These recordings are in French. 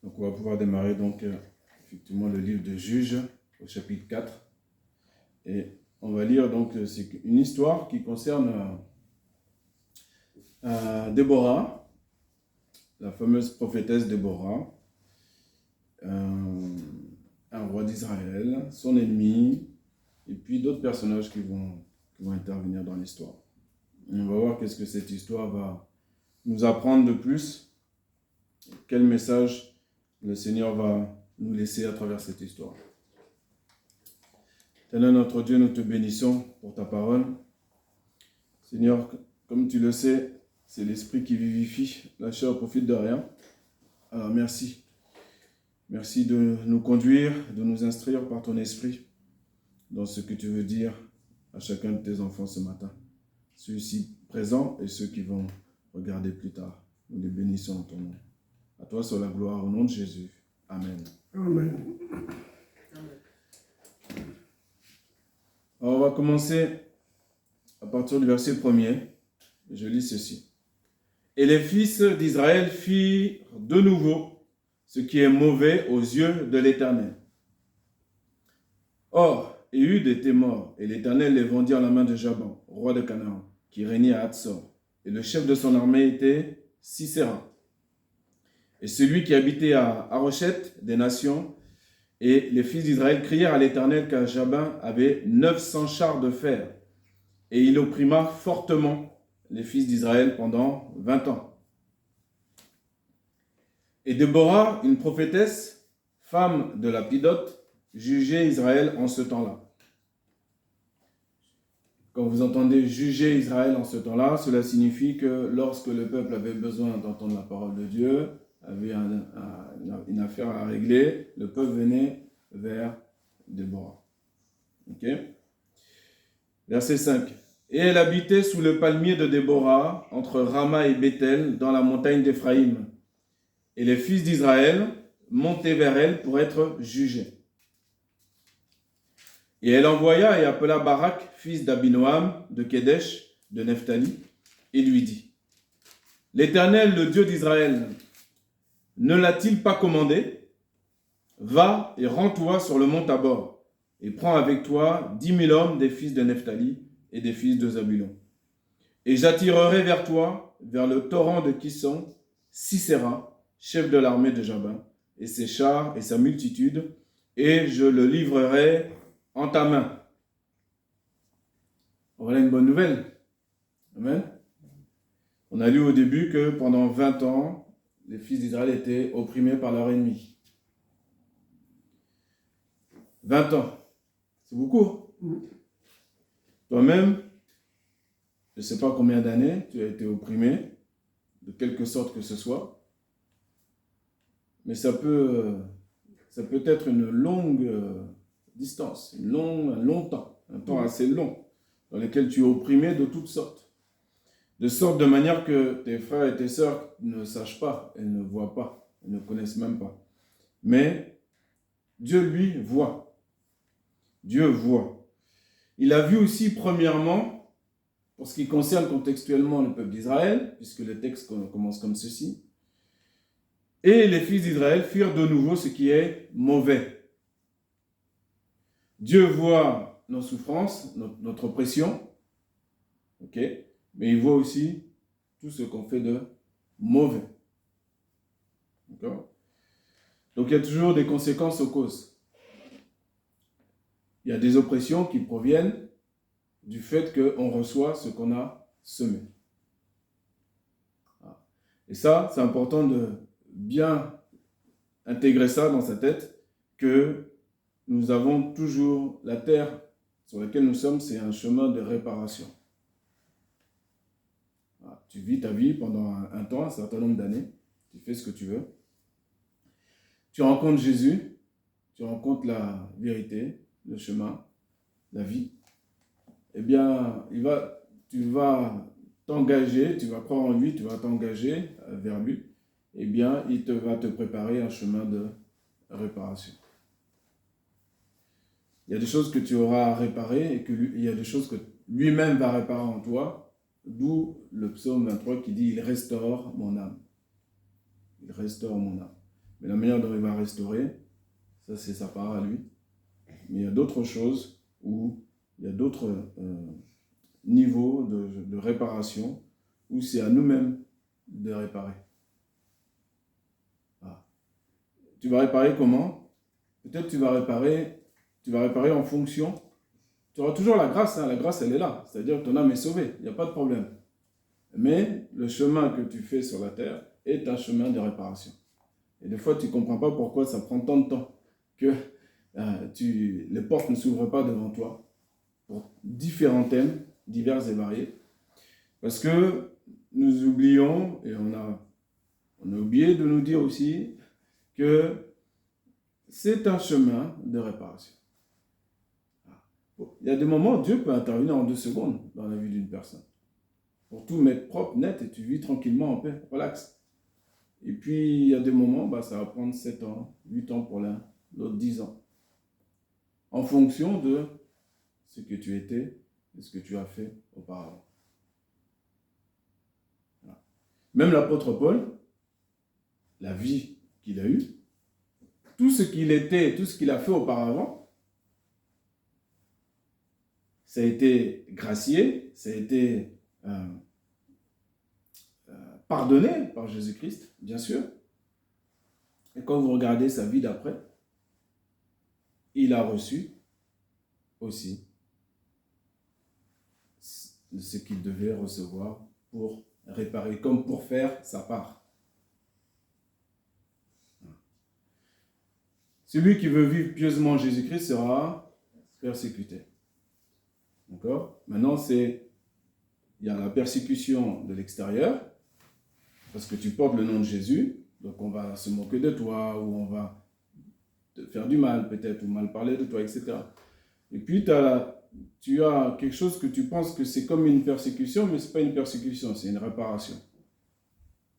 Donc on va pouvoir démarrer donc effectivement le livre de Juges au chapitre 4. Et on va lire donc c'est une histoire qui concerne Déborah, la fameuse prophétesse Déborah, un roi d'Israël, son ennemi, et puis d'autres personnages qui vont intervenir dans l'histoire. On va voir qu'est-ce que cette histoire va nous apprendre de plus, quel message le Seigneur va nous laisser à travers cette histoire. Éternel notre Dieu, nous te bénissons pour ta parole. Seigneur, comme tu le sais, c'est l'esprit qui vivifie, la chair profite de rien. Alors merci. Merci de nous conduire, de nous instruire par ton esprit dans ce que tu veux dire à chacun de tes enfants ce matin. Ceux ici présents et ceux qui vont regarder plus tard. Nous les bénissons en ton nom. À toi soit la gloire au nom de Jésus. Amen. Amen. Alors on va commencer à partir du verset 1er. Je lis ceci. Et les fils d'Israël firent de nouveau ce qui est mauvais aux yeux de l'Éternel. Or, Éhud était mort, et l'Éternel les vendit en la main de Jaban, roi de Canaan, qui régnait à Hatzor. Et le chef de son armée était Sisera. Et celui qui habitait à Harosheth des nations, et les fils d'Israël crièrent à l'Éternel car Jabin avait 900 chars de fer. Et il opprima fortement les fils d'Israël pendant 20 ans. Et Déborah, une prophétesse, femme de Lapidote, jugeait Israël en ce temps-là. Quand vous entendez juger Israël en ce temps-là, cela signifie que lorsque le peuple avait besoin d'entendre la parole de Dieu, avait une affaire à régler, le peuple venait vers Déborah. Ok ? Verset 5. Et elle habitait sous le palmier de Déborah, entre Rama et Bethel, dans la montagne d'Éphraïm. Et les fils d'Israël montaient vers elle pour être jugés. Et elle envoya et appela Barak, fils d'Abinoam, de Kédesh, de Nephtali, et lui dit, « L'Éternel, le Dieu d'Israël, ne l'a-t-il pas commandé? Va et rends-toi sur le mont Tabor, et prends avec toi 10 000 hommes des fils de Nephtali et des fils de Zabulon. Et j'attirerai vers toi, vers le torrent de Kisson, Sisera, chef de l'armée de Jabin, et ses chars et sa multitude, et je le livrerai en ta main. » Voilà une bonne nouvelle. Amen. On a lu au début que pendant 20 ans, les fils d'Israël étaient opprimés par leur ennemi. 20 ans. C'est beaucoup. Toi-même, je ne sais pas combien d'années tu as été opprimé, de quelque sorte que ce soit. Mais ça peut être une longue distance, un long temps, un temps assez long, dans lequel tu es opprimé de toutes sortes. De sorte de manière que tes frères et tes sœurs ne sachent pas, elles ne voient pas, elles ne connaissent même pas. Mais Dieu, lui, voit. Dieu voit. Il a vu aussi, premièrement, pour ce qui concerne contextuellement le peuple d'Israël, puisque le texte commence comme ceci, et les fils d'Israël firent de nouveau ce qui est mauvais. Dieu voit nos souffrances, notre oppression, ok, mais il voit aussi tout ce qu'on fait de mauvais. D'accord? Donc il y a toujours des conséquences aux causes. Il y a des oppressions qui proviennent du fait qu'on reçoit ce qu'on a semé. Et ça, c'est important de bien intégrer ça dans sa tête, que nous avons toujours la terre sur laquelle nous sommes, c'est un chemin de réparation. Tu vis ta vie pendant un temps, un certain nombre d'années, tu fais ce que tu veux. Tu rencontres Jésus, tu rencontres la vérité, le chemin, la vie. Eh bien, tu vas t'engager, tu vas croire en lui, tu vas t'engager vers lui. Eh bien, il va te préparer un chemin de réparation. Il y a des choses que tu auras à réparer et il y a des choses que lui-même va réparer en toi, d'où le psaume 23 qui dit « Il restaure mon âme ». Il restaure mon âme. Mais la manière dont il va restaurer, ça c'est sa part à lui. Mais il y a d'autres choses où il y a d'autres niveaux de réparation où c'est à nous-mêmes de réparer. Ah. Tu vas réparer comment? Peut-être tu vas réparer en fonction. Tu auras toujours la grâce, hein. La grâce elle est là, c'est-à-dire que ton âme est sauvée, il n'y a pas de problème. Mais le chemin que tu fais sur la terre est un chemin de réparation. Et des fois tu ne comprends pas pourquoi ça prend tant de temps que les portes ne s'ouvrent pas devant toi pour différents thèmes, divers et variés. Parce que nous oublions, et on a oublié de nous dire aussi que c'est un chemin de réparation. Il y a des moments où Dieu peut intervenir en 2 secondes dans la vie d'une personne. Pour tout mettre propre, net, et tu vis tranquillement en paix, relax. Et puis, il y a des moments, ça va prendre 7 ans, 8 ans pour l'un, l'autre 10 ans. En fonction de ce que tu étais et ce que tu as fait auparavant. Voilà. Même l'apôtre Paul, la vie qu'il a eue, tout ce qu'il était, tout ce qu'il a fait auparavant, ça a été gracié, ça a été pardonné par Jésus-Christ, bien sûr. Et quand vous regardez sa vie d'après, il a reçu aussi ce qu'il devait recevoir pour réparer, comme pour faire sa part. Celui qui veut vivre pieusement Jésus-Christ sera persécuté. D'accord? Maintenant, il y a la persécution de l'extérieur, parce que tu portes le nom de Jésus, donc on va se moquer de toi, ou on va te faire du mal peut-être, ou mal parler de toi, etc. Et puis tu as quelque chose que tu penses que c'est comme une persécution, mais ce n'est pas une persécution, c'est une réparation.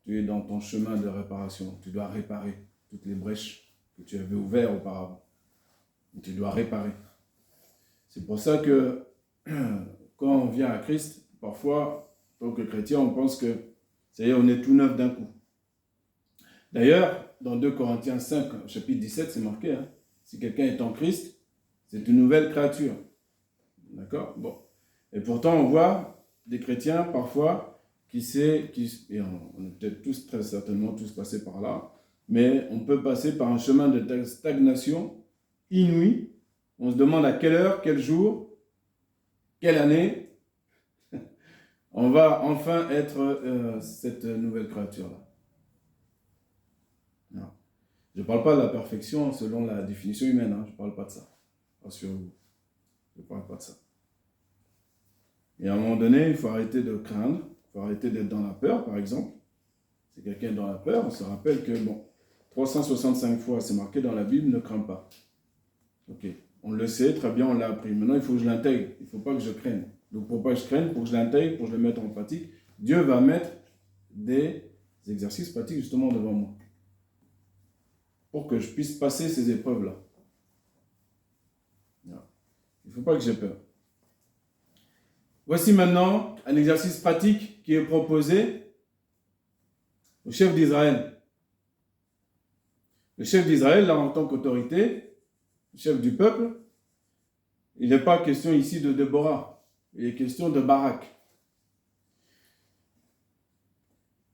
Tu es dans ton chemin de réparation, tu dois réparer toutes les brèches que tu avais ouvertes auparavant. Et tu dois réparer. C'est pour ça que quand on vient à Christ, parfois, en tant que chrétien, on pense que ça y est, on est tout neuf d'un coup. D'ailleurs, dans 2 Corinthiens 5, chapitre 17, c'est marqué, hein, si quelqu'un est en Christ, c'est une nouvelle créature. D'accord? Bon. Et pourtant, on voit des chrétiens, parfois, et on est peut-être tous, très certainement, tous passés par là, mais on peut passer par un chemin de stagnation inouï. On se demande à quelle heure, quel jour, quelle année, on va enfin être cette nouvelle créature-là. Non. Je ne parle pas de la perfection selon la définition humaine, hein. Je ne parle pas de ça. Rassurez-vous. Je ne parle pas de ça. Et à un moment donné, il faut arrêter de craindre, il faut arrêter d'être dans la peur, par exemple. Si quelqu'un est dans la peur, on se rappelle que, 365 fois, c'est marqué dans la Bible, ne crains pas. Ok, on le sait, très bien, on l'a appris. Maintenant, il faut que je l'intègre. Il ne faut pas que je craigne. Donc, pour pas que je craigne, pour que je l'intègre, pour que je le mette en pratique, Dieu va mettre des exercices pratiques justement devant moi. Pour que je puisse passer ces épreuves-là. Il ne faut pas que j'ai peur. Voici maintenant un exercice pratique qui est proposé au chef d'Israël. Le chef d'Israël, là, en tant qu'autorité, le chef du peuple, il n'est pas question ici de Déborah, il est question de Barak.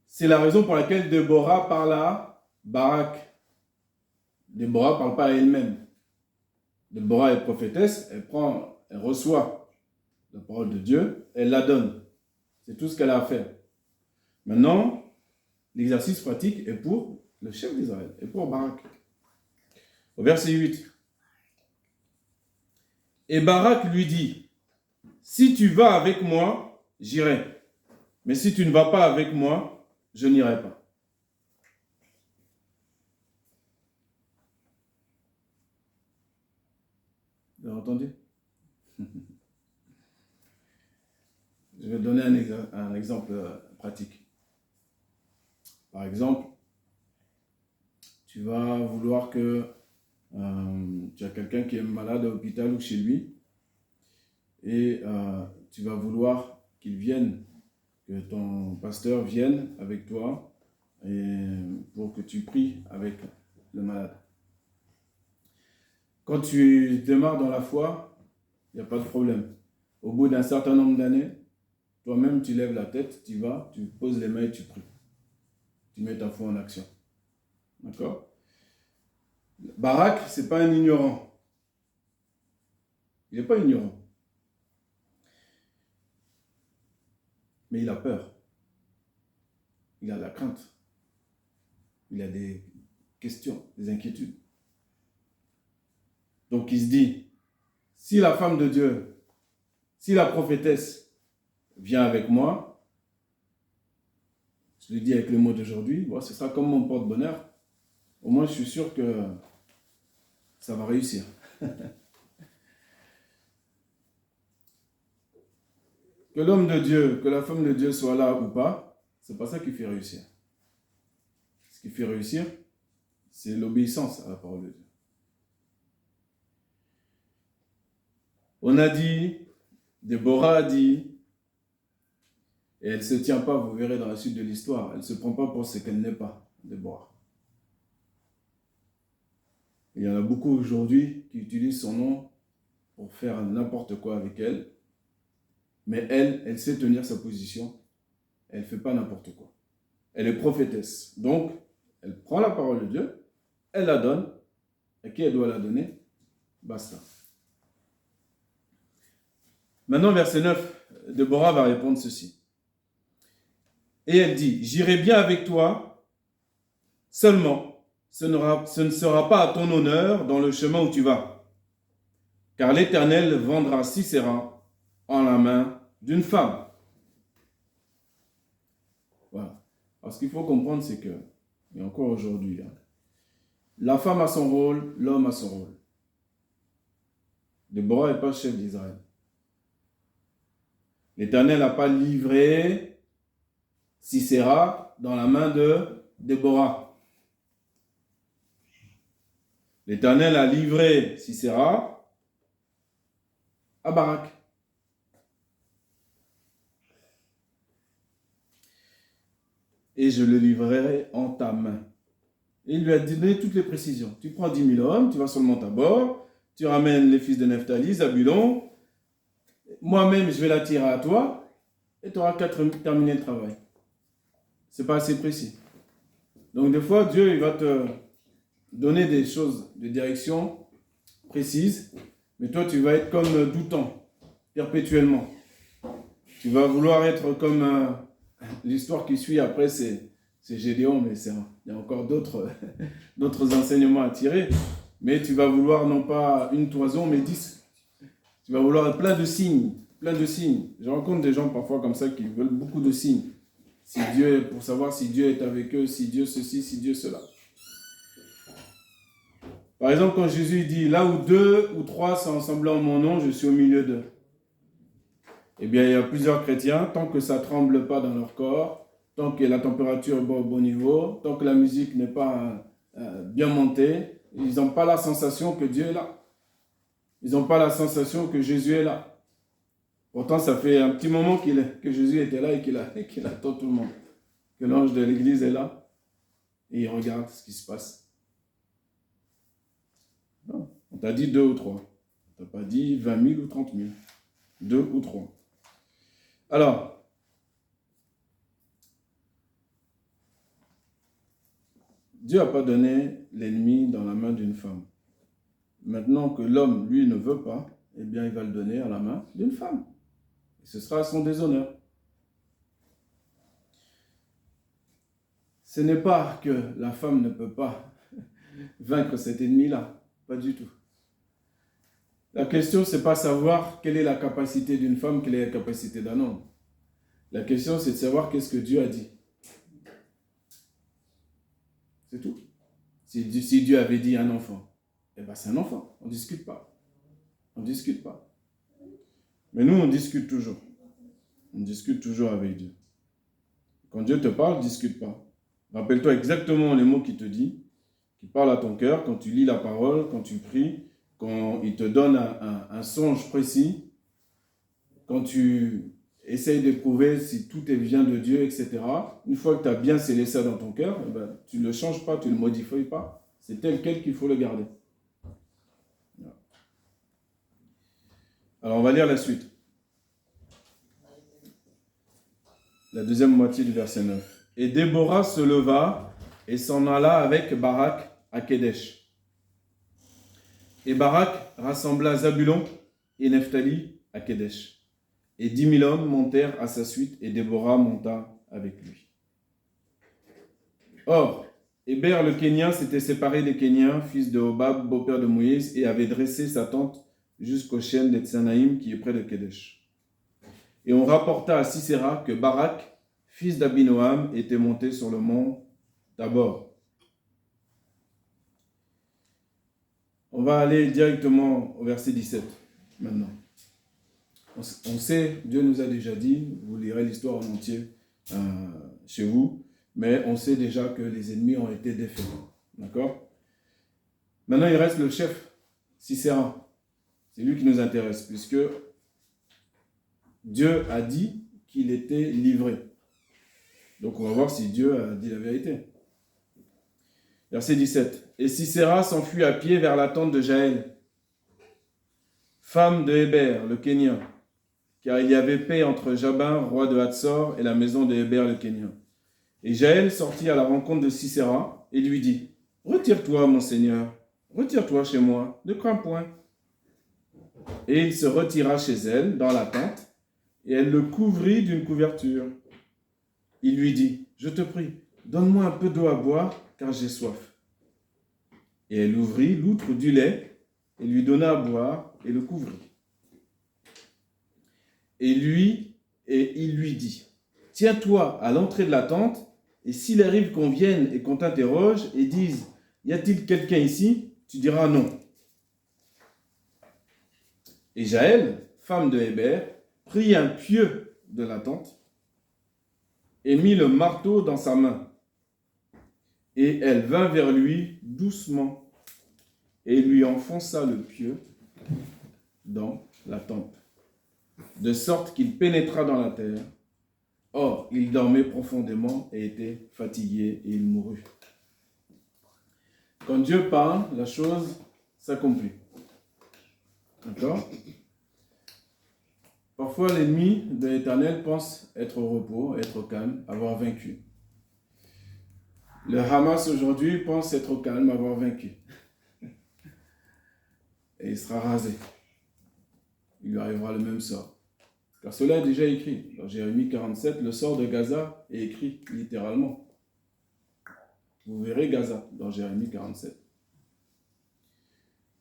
C'est la raison pour laquelle Déborah parle à Barak. Déborah ne parle pas à elle-même. Déborah est prophétesse, elle reçoit la parole de Dieu, elle la donne. C'est tout ce qu'elle a à faire. Maintenant, l'exercice pratique est pour le chef d'Israël, et pour Barak. Au verset 8. Et Barak lui dit, si tu vas avec moi, j'irai. Mais si tu ne vas pas avec moi, je n'irai pas. Vous avez entendu? Je vais donner un exemple pratique. Par exemple, tu vas vouloir que tu as quelqu'un qui est malade à l'hôpital ou chez lui et tu vas vouloir qu'il vienne, que ton pasteur vienne avec toi et pour que tu pries avec le malade. Quand tu démarres dans la foi, il n'y a pas de problème. Au bout d'un certain nombre d'années, toi-même, tu lèves la tête, tu vas, tu poses les mains et tu pries. Tu mets ta foi en action. D'accord? Barak, ce n'est pas un ignorant. Il n'est pas ignorant. Mais il a peur. Il a la crainte. Il a des questions, des inquiétudes. Donc il se dit, si la femme de Dieu, si la prophétesse vient avec moi, je le dis avec le mot d'aujourd'hui, bon, ce sera comme mon porte-bonheur. Au moins, je suis sûr que ça va réussir. Que l'homme de Dieu, que la femme de Dieu soit là ou pas, c'est pas ça qui fait réussir. Ce qui fait réussir, c'est l'obéissance à la parole de Dieu. On a dit, Déborah a dit, et elle ne se tient pas, vous verrez dans la suite de l'histoire, elle ne se prend pas pour ce qu'elle n'est pas, Déborah. Il y en a beaucoup aujourd'hui qui utilisent son nom pour faire n'importe quoi avec elle, mais elle sait tenir sa position, elle ne fait pas n'importe quoi. Elle est prophétesse, donc elle prend la parole de Dieu, elle la donne, à qui elle doit la donner, basta. Maintenant, verset 9, Déborah va répondre ceci. Et elle dit, j'irai bien avec toi, seulement, ce ne sera pas à ton honneur dans le chemin où tu vas, car l'Éternel vendra Sisera en la main d'une femme. Voilà. Alors, ce qu'il faut comprendre, c'est que, et encore aujourd'hui, la femme a son rôle, l'homme a son rôle. Déborah n'est pas chef d'Israël. L'Éternel n'a pas livré Sisera dans la main de Déborah. L'Éternel a livré Sisera à Barak. Et je le livrerai en ta main. Et il lui a donné toutes les précisions. Tu prends 10 000 hommes, tu vas sur le mont Tabor, tu ramènes les fils de Nephtali, Zabulon. Moi-même, je vais la tirer à toi et tu auras qu'à terminer le travail. Ce n'est pas assez précis. Donc des fois, Dieu il va te donner des choses, des directions précises, mais toi, tu vas être comme doutant, perpétuellement. Tu vas vouloir être comme l'histoire qui suit après, c'est Gédéon, mais il y a encore d'autres enseignements à tirer. Mais tu vas vouloir non pas une toison, mais 10. Tu vas vouloir plein de signes, plein de signes. Je rencontre des gens parfois comme ça qui veulent beaucoup de signes. Si Dieu, pour savoir si Dieu est avec eux, si Dieu ceci, si Dieu cela. Par exemple, quand Jésus dit, là où 2 ou 3 sont assemblés en mon nom, je suis au milieu d'eux. Eh bien, il y a plusieurs chrétiens, tant que ça ne tremble pas dans leur corps, tant que la température est au bon niveau, tant que la musique n'est pas bien montée, ils n'ont pas la sensation que Dieu est là. Ils n'ont pas la sensation que Jésus est là. Pourtant, ça fait un petit moment que Jésus était là et qu'il attend tout le monde. Que l'ange de l'église est là et il regarde ce qui se passe. Non, on t'a dit 2 ou 3. On t'a pas dit 20 000 ou 30 000. 2 ou 3. Alors, Dieu n'a pas donné l'ennemi dans la main d'une femme. Maintenant que l'homme, lui, ne veut pas, eh bien, il va le donner à la main d'une femme. Et ce sera à son déshonneur. Ce n'est pas que la femme ne peut pas vaincre cet ennemi-là. Pas du tout. La question, ce n'est pas savoir quelle est la capacité d'une femme, quelle est la capacité d'un homme. La question, c'est de savoir qu'est-ce que Dieu a dit. C'est tout. Si Dieu avait dit un enfant, eh bien c'est un enfant. On ne discute pas. On ne discute pas. Mais nous, on discute toujours. On discute toujours avec Dieu. Quand Dieu te parle, ne discute pas. Rappelle-toi exactement les mots qu'il te dit, qu'il parle à ton cœur, quand tu lis la parole, quand tu pries, quand il te donne un songe précis, quand tu essayes d'éprouver si tout vient de Dieu, etc. Une fois que tu as bien scellé ça dans ton cœur, eh ben, tu ne le changes pas, tu ne le modifies pas. C'est tel quel qu'il faut le garder. Alors, on va lire la suite. La deuxième moitié du verset 9. Et Déborah se leva et s'en alla avec Barak à Kédesh. Et Barak rassembla Zabulon et Nephtali à Kédesh. Et 10 000 hommes montèrent à sa suite, et Déborah monta avec lui. Or, Héber le Kénien s'était séparé des Kéniens, fils de Hobab, beau-père de Moïse, et avait dressé sa tente jusqu'au chêne de Tsanaïm qui est près de Kédesh. Et on rapporta à Sisera que Barak, fils d'Abinoam, était monté sur le mont Tabor. On va aller directement au verset 17 maintenant. On sait, Dieu nous a déjà dit, vous lirez l'histoire en entier chez vous, mais on sait déjà que les ennemis ont été défaits. D'accord? Maintenant, il reste le chef, Sisera. C'est lui qui nous intéresse, puisque Dieu a dit qu'il était livré. Donc, on va voir si Dieu a dit la vérité. Verset 17. Et Sisera s'enfuit à pied vers la tente de Jaël, femme de Héber, le Kénien, car il y avait paix entre Jabin, roi de Hatzor, et la maison de Héber, le Kénien. Et Jaël sortit à la rencontre de Sisera et lui dit, « Retire-toi, mon Seigneur, retire-toi chez moi, ne crains point. » Et il se retira chez elle, dans la tente, et elle le couvrit d'une couverture. Il lui dit, « Je te prie, donne-moi un peu d'eau à boire, car j'ai soif. » Et elle ouvrit l'outre du lait, et lui donna à boire, et le couvrit. Et il lui dit, « Tiens-toi à l'entrée de la tente, et s'il arrive qu'on vienne et qu'on t'interroge, et dise, « Y a-t-il quelqu'un ici ?» tu diras non. Et Jaël, femme de Héber, prit un pieu de la tente, et mit le marteau dans sa main. Et elle vint vers lui doucement, et lui enfonça le pieu dans la tente, de sorte qu'il pénétra dans la terre. Or, il dormait profondément et était fatigué, et il mourut. Quand Dieu parle, la chose s'accomplit. D'accord? Parfois, l'ennemi de l'Éternel pense être au repos, être au calme, avoir vaincu. Le Hamas aujourd'hui pense être au calme, avoir vaincu. Et il sera rasé. Il lui arrivera le même sort. Car cela est déjà écrit. Dans Jérémie 47, le sort de Gaza est écrit littéralement. Vous verrez Gaza dans Jérémie 47.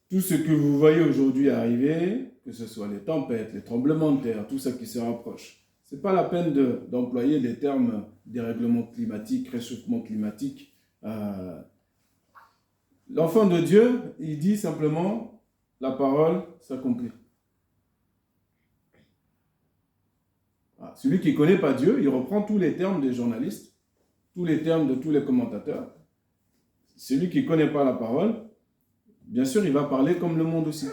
Tout ce que vous voyez aujourd'hui arriver, que ce soit les tempêtes, les tremblements de terre, tout ça qui se rapproche, ce n'est pas la peine d'employer les termes dérèglement climatique, réchauffement climatique. L'enfant de Dieu, il dit simplement, la parole s'accomplit. Celui qui ne connaît pas Dieu, il reprend tous les termes des journalistes, tous les termes de tous les commentateurs. Celui qui ne connaît pas la parole, bien sûr, il va parler comme le monde aussi.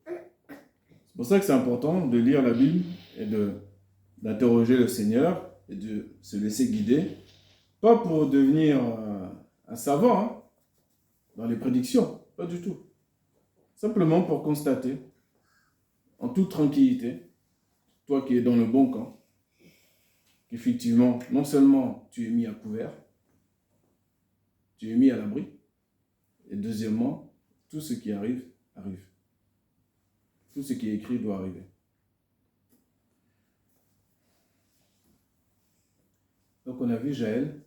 C'est pour ça que c'est important de lire la Bible et d'interroger le Seigneur et de se laisser guider. Pas pour devenir un savant dans les prédictions, pas du tout. Simplement pour constater, en toute tranquillité, toi qui es dans le bon camp, qu'effectivement, non seulement tu es mis à couvert, tu es mis à l'abri, et deuxièmement, tout ce qui arrive, arrive. Tout ce qui est écrit doit arriver. Donc on a vu Jaël,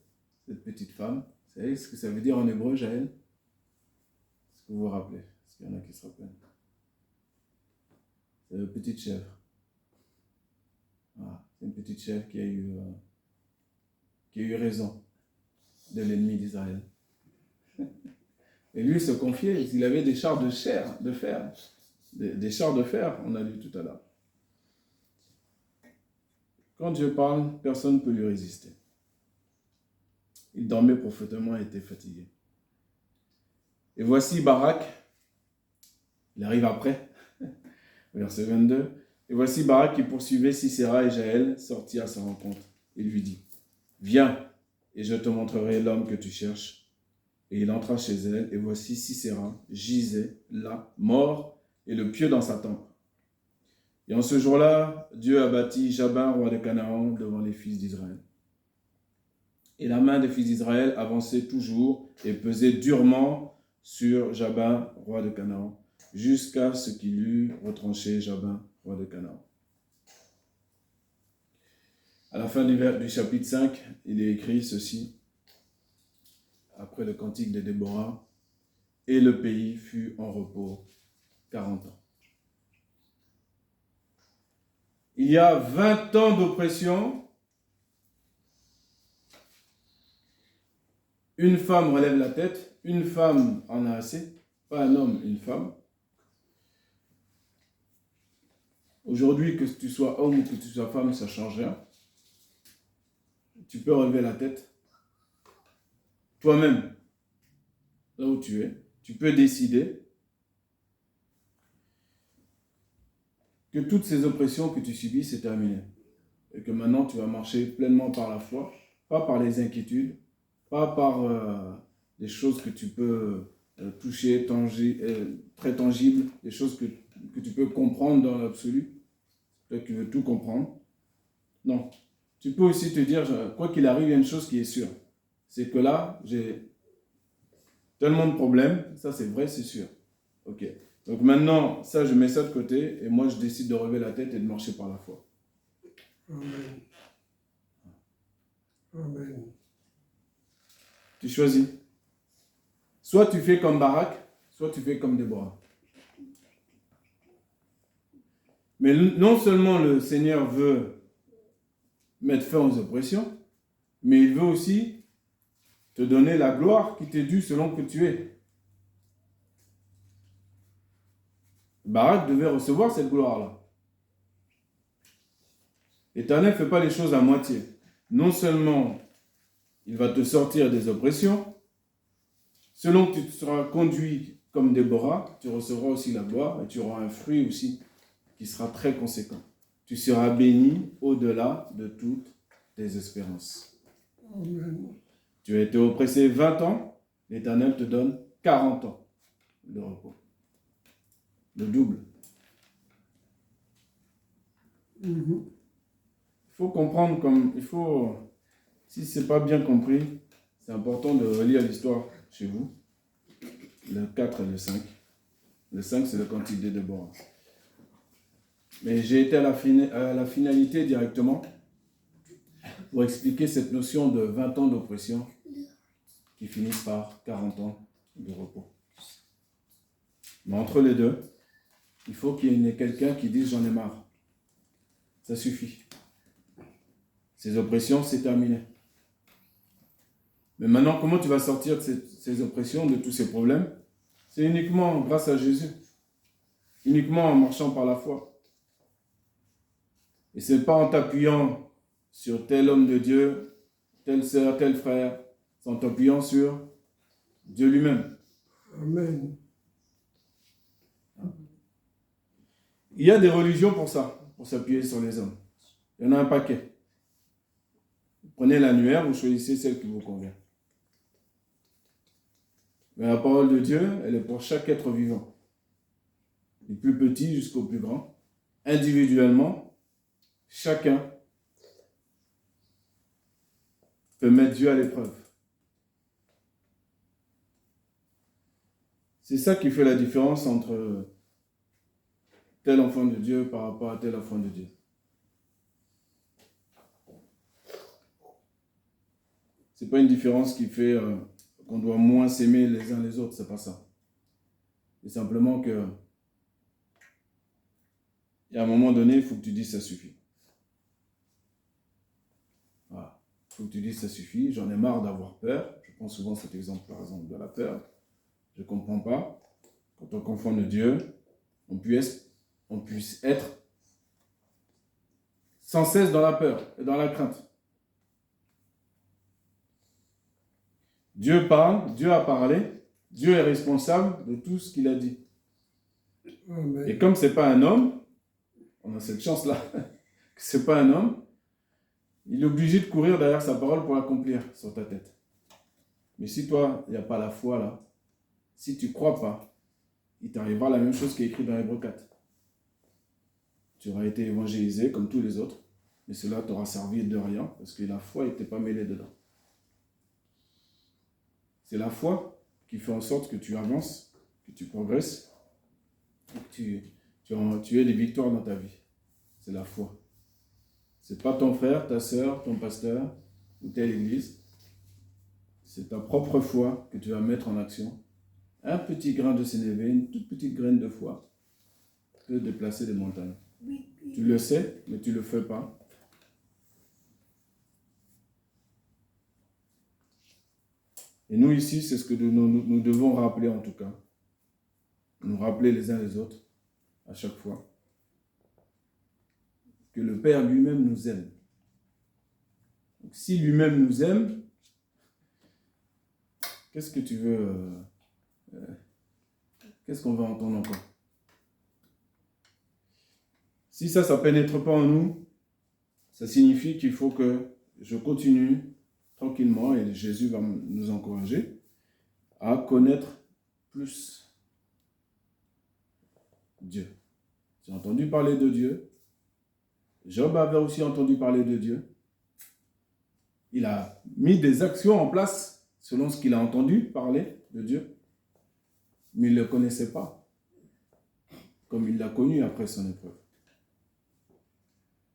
cette petite femme. Vous savez ce que ça veut dire en hébreu, Jaël? Est-ce que vous vous rappelez? Est-ce qu'il y en a qui se rappellent? C'est une petite chèvre. Ah, c'est une petite chèvre qui a eu raison de l'ennemi d'Israël. Et lui se confiait, il avait des chars de fer, des chars de fer, on a lu tout à l'heure. Quand Dieu parle, personne ne peut lui résister. Il dormait profondément et était fatigué. Et voici Barak, il arrive après, verset 22, et voici Barak qui poursuivait Sisera et Jaël, sortit à sa rencontre. Il lui dit, « Viens, et je te montrerai l'homme que tu cherches. » Et il entra chez elle, et voici Sisera gisait là, mort, et le pieu dans sa tempe. Et en ce jour-là, Dieu abattit Jabin, roi de Canaan, devant les fils d'Israël. Et la main des fils d'Israël avançait toujours et pesait durement sur Jabin, roi de Canaan, jusqu'à ce qu'il eût retranché Jabin, roi de Canaan. À la fin du chapitre 5, il est écrit ceci, après le cantique de Déborah, « Et le pays fut en repos 40 ans. » Il y a 20 ans d'oppression. Une femme relève la tête, une femme en a assez, pas un homme, une femme. Aujourd'hui, que tu sois homme ou que tu sois femme, ça ne change rien. Tu peux relever la tête. Toi-même, là où tu es, tu peux décider que toutes ces oppressions que tu subis, c'est terminé. Et que maintenant, tu vas marcher pleinement par la foi, pas par les inquiétudes, pas par des choses que tu peux toucher, très tangibles, des choses que tu peux comprendre dans l'absolu. Toi qui veux tout comprendre. Non. Tu peux aussi te dire, quoi qu'il arrive, il y a une chose qui est sûre. C'est que là, j'ai tellement de problèmes. Ça, c'est vrai, c'est sûr. Ok. Donc maintenant, ça, je mets ça de côté et moi, je décide de relever la tête et de marcher par la foi. Amen. Amen. Tu choisis. Soit tu fais comme Barak, soit tu fais comme Déborah. Mais non seulement le Seigneur veut mettre fin aux oppressions, mais il veut aussi te donner la gloire qui t'est due selon que tu es. Barak devait recevoir cette gloire-là. L'Éternel ne fait pas les choses à moitié. Non seulement il va te sortir des oppressions, selon que tu seras conduit comme Déborah, tu recevras aussi la gloire et tu auras un fruit aussi qui sera très conséquent. Tu seras béni au-delà de toutes tes espérances. Amen. Tu as été oppressé 20 ans, l'Éternel te donne 40 ans de repos. Le double. Il faut comprendre si ce n'est pas bien compris, c'est important de relire l'histoire chez vous. Le 4 et le 5. Le 5, c'est le cantique de Déborah. Mais j'ai été à la finalité directement pour expliquer cette notion de 20 ans d'oppression qui finissent par 40 ans de repos. Mais entre les deux, il faut qu'il y ait quelqu'un qui dise « j'en ai marre ». Ça suffit. Ces oppressions, c'est terminé. Mais maintenant, comment tu vas sortir de ces oppressions, de tous ces problèmes? C'est uniquement grâce à Jésus. Uniquement en marchant par la foi. Et ce n'est pas en t'appuyant sur tel homme de Dieu, telle sœur, tel frère, c'est en t'appuyant sur Dieu lui-même. Amen. Il y a des religions pour ça, pour s'appuyer sur les hommes. Il y en a un paquet. Prenez l'annuaire, vous choisissez celle qui vous convient. Mais la parole de Dieu, elle est pour chaque être vivant. Du plus petit jusqu'au plus grand. Individuellement, chacun peut mettre Dieu à l'épreuve. C'est ça qui fait la différence entre tel enfant de Dieu par rapport à tel enfant de Dieu. C'est pas une différence qui fait qu'on doit moins s'aimer les uns les autres, c'est pas ça. C'est simplement que il y a un moment donné, il faut que tu dises ça suffit. Voilà. Il faut que tu dises ça suffit, j'en ai marre d'avoir peur. Je prends souvent cet exemple par exemple de la peur. Je ne comprends pas. Quand on confond de Dieu, on puisse être sans cesse dans la peur et dans la crainte. Dieu parle, Dieu a parlé, Dieu est responsable de tout ce qu'il a dit. Amen. Et comme ce n'est pas un homme, on a cette chance-là, que ce n'est pas un homme, il est obligé de courir derrière sa parole pour l'accomplir sur ta tête. Mais si toi, il n'y a pas la foi là, si tu ne crois pas, il t'arrivera la même chose qui est écrit dans Hébreux 4. Tu auras été évangélisé comme tous les autres, mais cela t'aura servi de rien parce que la foi n'était pas mêlée dedans. C'est la foi qui fait en sorte que tu avances, que tu progresses, et que tu aies des victoires dans ta vie. C'est la foi. Ce n'est pas ton frère, ta soeur, ton pasteur ou telle église. C'est ta propre foi que tu vas mettre en action. Un petit grain de sénévé, une toute petite graine de foi peut déplacer des montagnes. Tu le sais, mais tu ne le fais pas. Et nous ici, c'est ce que nous devons rappeler en tout cas. Nous rappeler les uns les autres à chaque fois. Que le Père lui-même nous aime. Donc, si lui-même nous aime, qu'est-ce que tu veux qu'est-ce qu'on va entendre encore? Si ça ne pénètre pas en nous, ça signifie qu'il faut que je continue tranquillement, et Jésus va nous encourager à connaître plus Dieu. J'ai entendu parler de Dieu. Job avait aussi entendu parler de Dieu. Il a mis des actions en place selon ce qu'il a entendu parler de Dieu, mais il ne le connaissait pas, comme il l'a connu après son épreuve.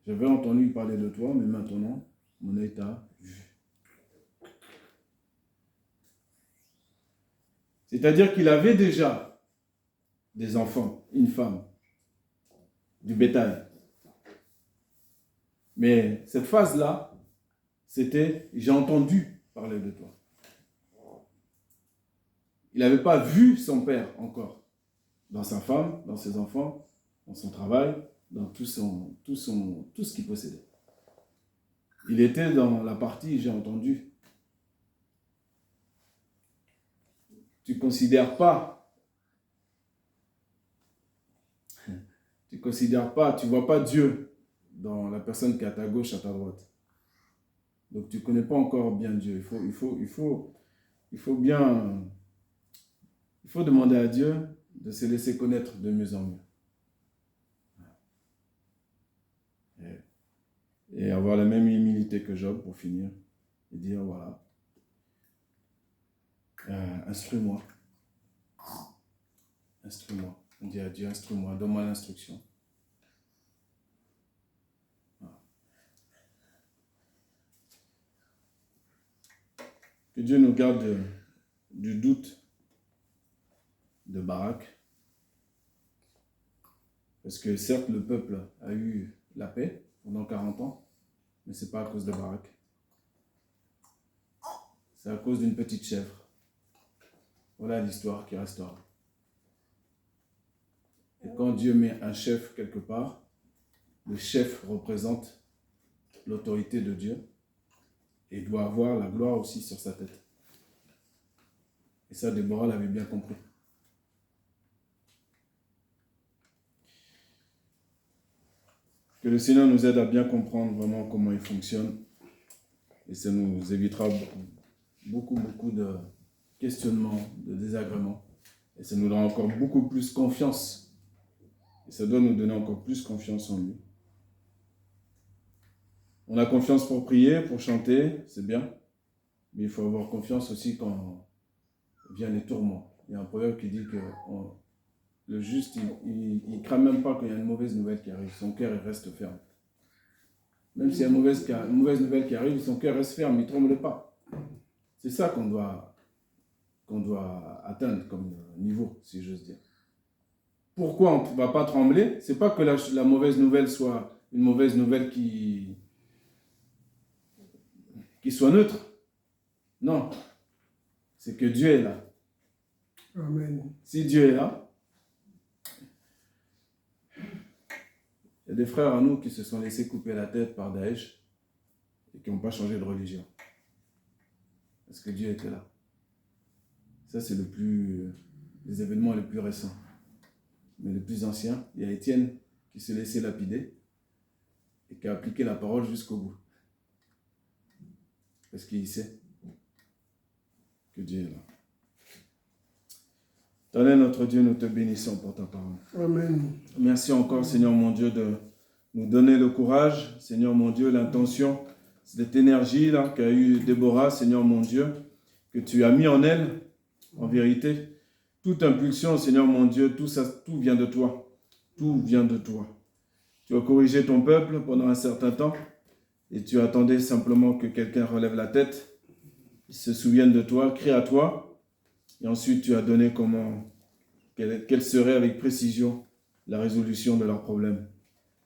J'avais entendu parler de toi, mais maintenant, mon œil t'a vu. C'est-à-dire qu'il avait déjà des enfants, une femme, du bétail. Mais cette phase-là, c'était « j'ai entendu parler de toi ». Il n'avait pas vu son père encore, dans sa femme, dans ses enfants, dans son travail, dans tout ce qu'il possédait. Il était dans la partie « j'ai entendu ». Tu ne considères pas, tu ne vois pas Dieu dans la personne qui est à ta gauche, à ta droite. Donc tu ne connais pas encore bien Dieu. Il faut demander à Dieu de se laisser connaître de mieux en mieux. Et avoir la même humilité que Job pour finir. Et dire voilà, instruis-moi. Instruis-moi. On dit à Dieu, instruis-moi, donne-moi l'instruction. Que Dieu nous garde du doute de Barak. Parce que certes, le peuple a eu la paix pendant 40 ans, mais ce n'est pas à cause de Barak. C'est à cause d'une petite chèvre. Voilà l'histoire qui restera. Et quand Dieu met un chef quelque part, le chef représente l'autorité de Dieu et doit avoir la gloire aussi sur sa tête. Et ça, Déborah l'avait bien compris. Que le Seigneur nous aide à bien comprendre vraiment comment il fonctionne. Et ça nous évitera beaucoup de questionnements, de désagréments. Et ça nous donnera encore beaucoup plus confiance. Et ça doit nous donner encore plus confiance en lui. On a confiance pour prier, pour chanter, c'est bien. Mais il faut avoir confiance aussi quand viennent les tourments. Il y a un proverbe qui dit que le juste, il ne craint même pas quand il y a une mauvaise nouvelle qui arrive. Son cœur, il reste ferme. Même s'il y a une mauvaise nouvelle qui arrive, son cœur reste ferme, il ne tremble pas. C'est ça qu'on doit atteindre comme niveau, si j'ose dire. Pourquoi on ne va pas trembler? Ce n'est pas que la mauvaise nouvelle soit une mauvaise nouvelle qui soit neutre. Non. C'est que Dieu est là. Amen. Si Dieu est là, il y a des frères à nous qui se sont laissés couper la tête par Daesh et qui n'ont pas changé de religion. Parce que Dieu était là. Ça, c'est les événements les plus récents. Mais les plus anciens, il y a Étienne qui se laissait lapider et qui a appliqué la parole jusqu'au bout. Parce qu'il sait. que Dieu est là. Éternel notre Dieu, nous te bénissons pour ta parole. Amen. Merci encore, Seigneur mon Dieu, de nous donner le courage, Seigneur mon Dieu, l'intention, cette énergie là qu'a eu Déborah, Seigneur mon Dieu, que tu as mis en elle, en vérité. Toute impulsion, Seigneur mon Dieu, tout ça, tout vient de toi. Tout vient de toi. Tu as corrigé ton peuple pendant un certain temps et tu attendais simplement que quelqu'un relève la tête, il se souvienne de toi, crie à toi. Et ensuite, tu as donné quelle serait avec précision la résolution de leurs problèmes.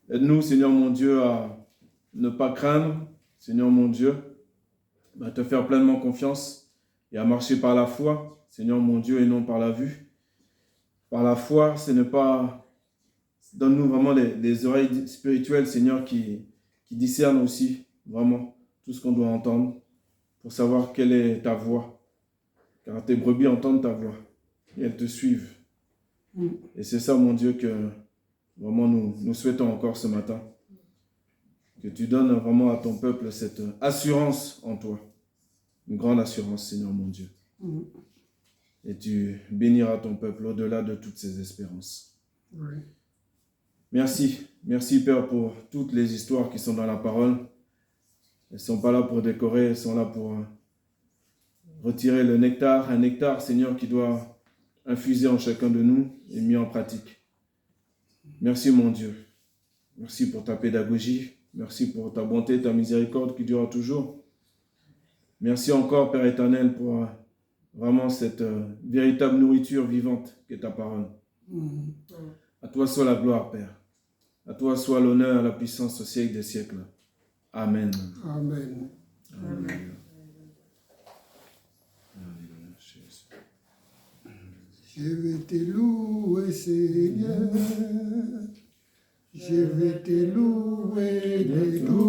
Aide-nous, Seigneur mon Dieu, à ne pas craindre, Seigneur mon Dieu, à te faire pleinement confiance et à marcher par la foi, Seigneur mon Dieu, et non par la vue. Par la foi, ce n'est pas... Donne-nous vraiment des oreilles spirituelles, Seigneur, qui discernent aussi vraiment tout ce qu'on doit entendre pour savoir quelle est ta voix. Car tes brebis entendent ta voix et elles te suivent. Et c'est ça, mon Dieu, que vraiment nous souhaitons encore ce matin. Que tu donnes vraiment à ton peuple cette assurance en toi. Une grande assurance, Seigneur mon Dieu. Et tu béniras ton peuple au-delà de toutes ses espérances. Oui. Merci. Merci, Père, pour toutes les histoires qui sont dans la parole. Elles ne sont pas là pour décorer, elles sont là pour retirer le nectar, un nectar, Seigneur, qui doit infuser en chacun de nous et mis en pratique. Merci, mon Dieu. Merci pour ta pédagogie. Merci pour ta bonté, ta miséricorde qui durera toujours. Merci encore, Père éternel, pour vraiment cette véritable nourriture vivante qu'est ta parole. À toi soit la gloire, Père. À toi soit l'honneur, la puissance au siècle des siècles. Amen. Amen. Amen. Je vais te louer, Seigneur. Je vais te louer de tout